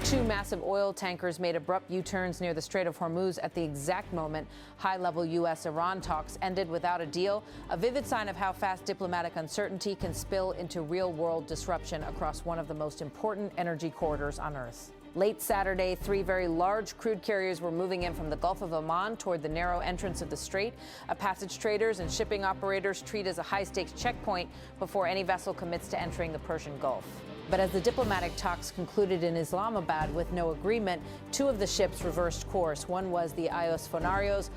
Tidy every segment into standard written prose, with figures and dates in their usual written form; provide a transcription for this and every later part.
Two massive oil tankers made abrupt U-turns near the Strait of Hormuz at the exact moment high-level U.S.-Iran talks ended without a deal, a vivid sign of how fast diplomatic uncertainty can spill into real-world disruption across one of the most important energy corridors on Earth. Late Saturday, three very large crude carriers were moving in from the Gulf of Oman toward the narrow entrance of the strait, a passage traders and shipping operators treat as a high-stakes checkpoint before any vessel commits to entering the Persian Gulf. But as the diplomatic talks concluded in Islamabad with no agreement, two of the ships reversed course. One was the Ios Fonarios,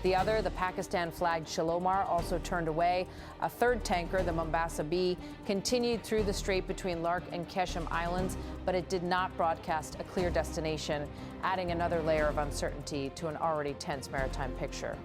the other, the Pakistan-flagged Shalomar, also turned away. A third tanker, the Mombasa B, continued through the strait between Lark and Keshem Islands, but it did not broadcast a clear destination, adding another layer of uncertainty to an already tense maritime picture.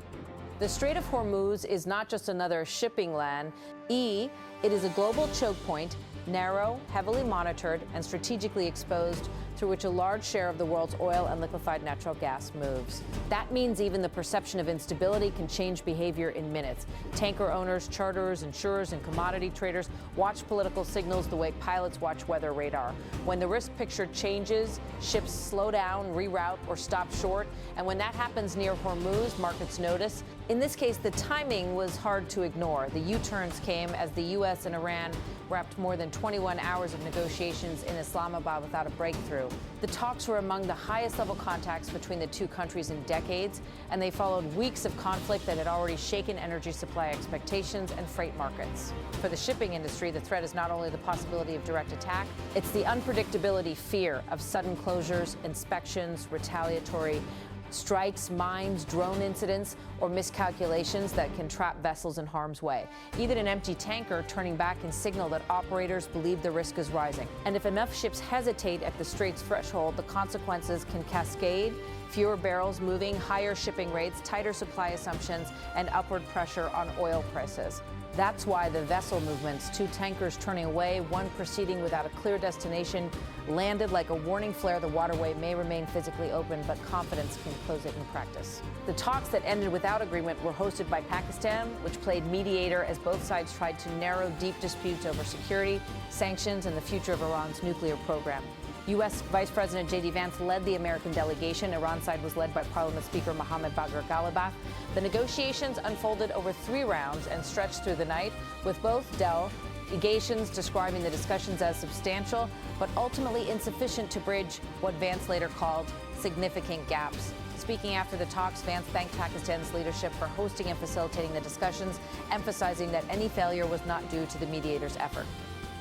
The Strait of Hormuz is not just another shipping lane. It is a global choke point, narrow, heavily monitored, and strategically exposed, through which a large share of the world's oil and liquefied natural gas moves. That means even the perception of instability can change behavior in minutes. Tanker owners, charterers, insurers, and commodity traders watch political signals the way pilots watch weather radar. When the risk picture changes, ships slow down, reroute, or stop short. And when that happens near Hormuz, markets notice. In this case, the timing was hard to ignore. The U-turns came as the U.S. and Iran wrapped more than 21 hours of negotiations in Islamabad without a breakthrough. The talks were among the highest-level contacts between the two countries in decades, and they followed weeks of conflict that had already shaken energy supply expectations and freight markets. For the shipping industry, the threat is not only the possibility of direct attack, it's the unpredictability fear of sudden closures, inspections, retaliatory strikes, mines, drone incidents, or miscalculations that can trap vessels in harm's way. Even an empty tanker turning back can signal that operators believe the risk is rising. And if enough ships hesitate at the strait's threshold, the consequences can cascade: fewer barrels moving, higher shipping rates, tighter supply assumptions, and upward pressure on oil prices. That's why the vessel movements, two tankers turning away, one proceeding without a clear destination, landed like a warning flare. The waterway may remain physically open, but confidence can close it in practice. The talks that ended without agreement were hosted by Pakistan, which played mediator as both sides tried to narrow deep disputes over security, sanctions, and the future of Iran's nuclear program. U.S. Vice President JD Vance led the American delegation. Iran's side was led by Parliament Speaker Mohammad Bagher Ghalibaf. The negotiations unfolded over 3 rounds and stretched through the night, with both delegations describing the discussions as substantial, but ultimately insufficient to bridge what Vance later called significant gaps. Speaking after the talks, Vance thanked Pakistan's leadership for hosting and facilitating the discussions, emphasizing that any failure was not due to the mediator's effort.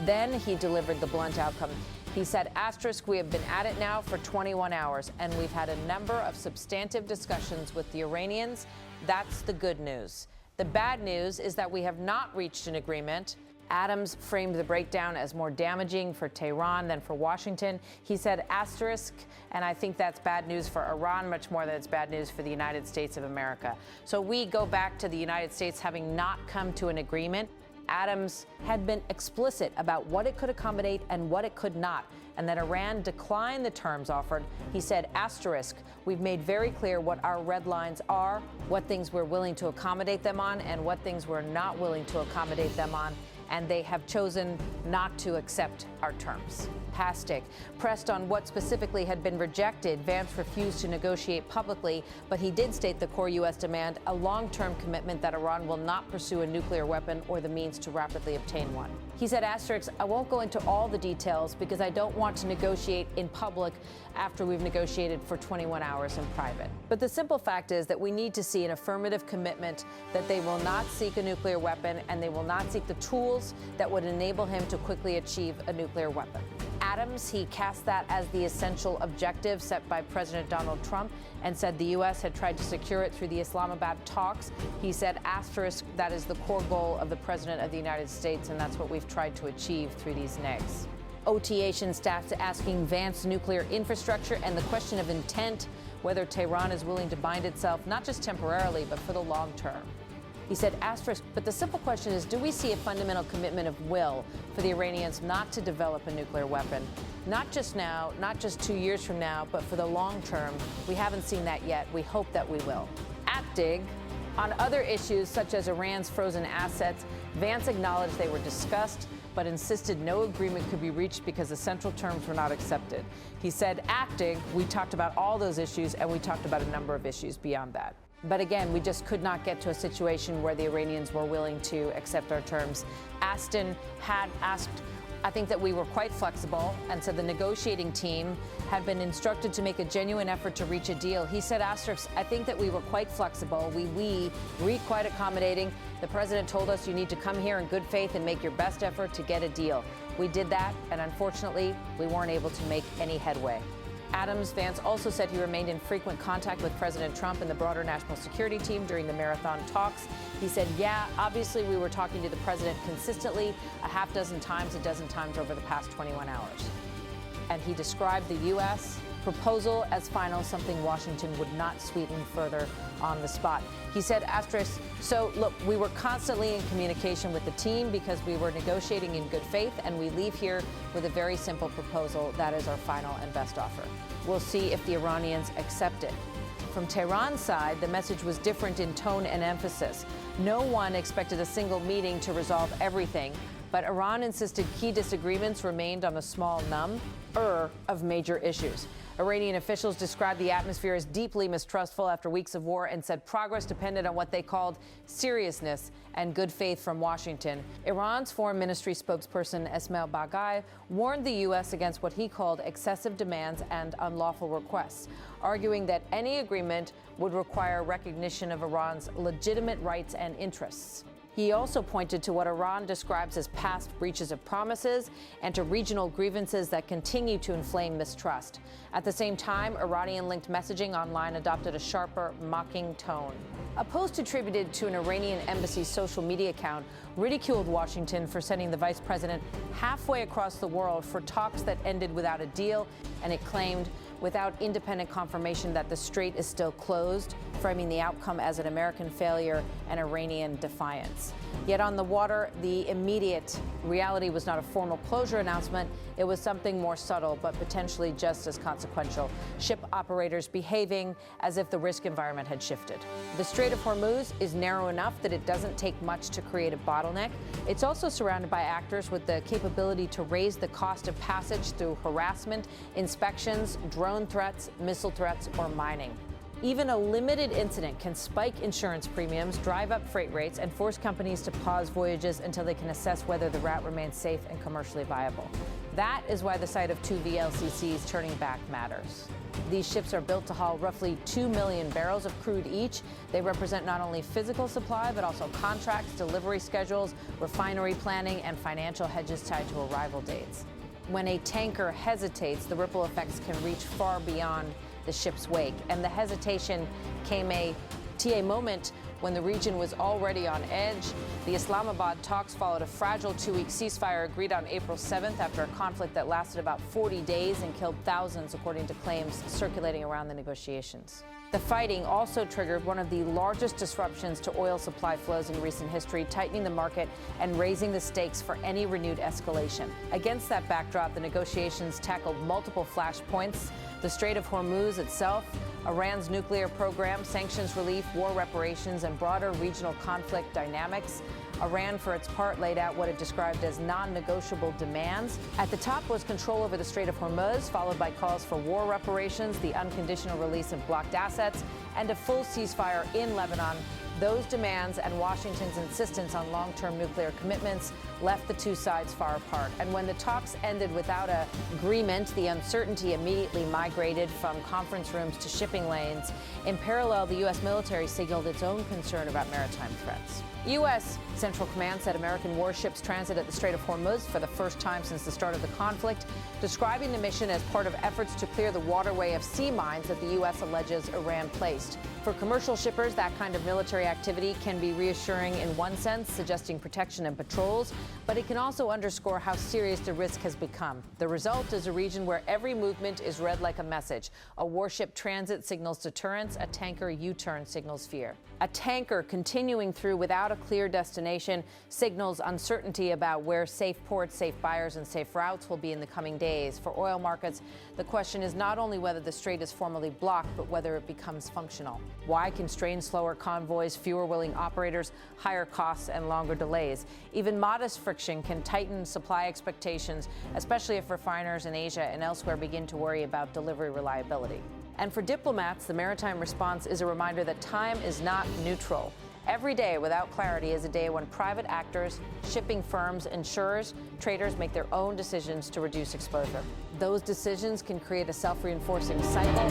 Then he delivered the blunt outcome. He said, we have been at it now for 21 hours, and we've had a number of substantive discussions with the Iranians. That's the good news. The bad news is that we have not reached an agreement. Adams framed the breakdown as more damaging for Tehran than for Washington. He said, and I think that's bad news for Iran much more than it's bad news for the United States of America. So we go back to the United States having not come to an agreement. Adams had been explicit about what it could accommodate and what it could not, and that Iran declined the terms offered. He said, we've made very clear what our red lines are, what things we're willing to accommodate them on, and what things we're not willing to accommodate them on, and they have chosen not to accept our terms. Pressed on what specifically had been rejected, Vance refused to negotiate publicly, but he did state the core U.S. demand, a long-term commitment that Iran will not pursue a nuclear weapon or the means to rapidly obtain one. He said, I won't go into all the details because I don't want to negotiate in public after we've negotiated for 21 hours in private. But the simple fact is that we need to see an affirmative commitment that they will not seek a nuclear weapon and they will not seek the tools that would enable him to quickly achieve a nuclear weapon. Adams, he cast that as the essential objective set by President Donald Trump and said the U.S. had tried to secure it through the Islamabad talks. He said, that is the core goal of the President of the United States, and that's what we've tried to achieve through these negs. OTAtion staff asking Vance nuclear infrastructure and the question of intent, whether Tehran is willing to bind itself, not just temporarily, but for the long term. He said, but the simple question is, do we see a fundamental commitment of will for the Iranians not to develop a nuclear weapon? Not just now, not just 2 years from now, but for the long term. We haven't seen that yet. We hope that we will. At Dig, on other issues such as Iran's frozen assets, Vance acknowledged they were discussed, but insisted no agreement could be reached because the central terms were not accepted. He said, acting, we talked about all those issues, and we talked about a number of issues beyond that. But again, we just could not get to a situation where the Iranians were willing to accept our terms. Aston had asked, I think, that we were quite flexible, and said the negotiating team had been instructed to make a genuine effort to reach a deal. He said, asterisk, I think that we were quite flexible. We quite accommodating. The president told us you need to come here in good faith and make your best effort to get a deal. We did that, and unfortunately, we weren't able to make any headway. Vance also said he remained in frequent contact with President Trump and the broader national security team during the marathon talks. He said, yeah, obviously we were talking to the president consistently a dozen times over the past 21 hours. And he described the U.S. proposal as final, something Washington would not sweeten further on the spot. He said, asterisk, so look, we were constantly in communication with the team because we were negotiating in good faith, and we leave here with a very simple proposal. That is our final and best offer. We'll see if the Iranians accept it. From Tehran's side, the message was different in tone and emphasis. No one expected a single meeting to resolve everything, but Iran insisted key disagreements remained on a small number of major issues. Iranian officials described the atmosphere as deeply mistrustful after weeks of war and said progress depended on what they called seriousness and good faith from Washington. Iran's foreign ministry spokesperson Esmail Baghai warned the U.S. against what he called excessive demands and unlawful requests, arguing that any agreement would require recognition of Iran's legitimate rights and interests. He also pointed to what Iran describes as past breaches of promises and to regional grievances that continue to inflame mistrust. At the same time, Iranian-linked messaging online adopted a sharper, mocking tone. A post attributed to an Iranian embassy's social media account ridiculed Washington for sending the vice president halfway across the world for talks that ended without a deal, and it claimed, without independent confirmation that the strait is still closed, framing the outcome as an American failure and Iranian defiance. Yet on the water, the immediate reality was not a formal closure announcement. It was something more subtle, but potentially just as consequential. Ship operators behaving as if the risk environment had shifted. The Strait of Hormuz is narrow enough that it doesn't take much to create a bottleneck. It's also surrounded by actors with the capability to raise the cost of passage through harassment, inspections, drone threats, missile threats, or mining. Even a limited incident can spike insurance premiums, drive up freight rates, and force companies to pause voyages until they can assess whether the route remains safe and commercially viable. That is why the sight of two VLCCs turning back matters. These ships are built to haul roughly 2 million barrels of crude each. They represent not only physical supply, but also contracts, delivery schedules, refinery planning, and financial hedges tied to arrival dates. When a tanker hesitates, the ripple effects can reach far beyond the ship's wake. And the hesitation came a moment when the region was already on edge. The Islamabad talks followed a fragile 2-week ceasefire agreed on April 7th after a conflict that lasted about 40 days and killed thousands, according to claims circulating around the negotiations. The fighting also triggered one of the largest disruptions to oil supply flows in recent history, tightening the market and raising the stakes for any renewed escalation. Against that backdrop, the negotiations tackled multiple flashpoints: the Strait of Hormuz itself, Iran's nuclear program, sanctions relief, war reparations, and broader regional conflict dynamics. Iran, for its part, laid out what it described as non-negotiable demands. At the top was control over the Strait of Hormuz, followed by calls for war reparations, the unconditional release of blocked assets, and a full ceasefire in Lebanon. Those demands and Washington's insistence on long-term nuclear commitments left the two sides far apart. And when the talks ended without an agreement, the uncertainty immediately migrated from conference rooms to shipping lanes. In parallel, the U.S. military signaled its own concern about maritime threats. U.S. Central Command said American warships transit at the Strait of Hormuz for the first time since the start of the conflict, describing the mission as part of efforts to clear the waterway of sea mines that the U.S. alleges Iran placed. For commercial shippers, that kind of military activity can be reassuring in one sense, suggesting protection and patrols, but it can also underscore how serious the risk has become. The result is a region where every movement is read like a message. A warship transit signals deterrence, a tanker U-turn signals fear. A tanker continuing through without a clear destination signals uncertainty about where safe ports, safe buyers, and safe routes will be in the coming days. For oil markets, the question is not only whether the strait is formally blocked, but whether it becomes functional. Why constrain slower convoys, fewer willing operators, higher costs, and longer delays? Even modest this friction can tighten supply expectations, especially if refiners in Asia and elsewhere begin to worry about delivery reliability. And for diplomats, the maritime response is a reminder that time is not neutral. Every day without clarity is a day when private actors, shipping firms, insurers, traders make their own decisions to reduce exposure. Those decisions can create a self-reinforcing cycle.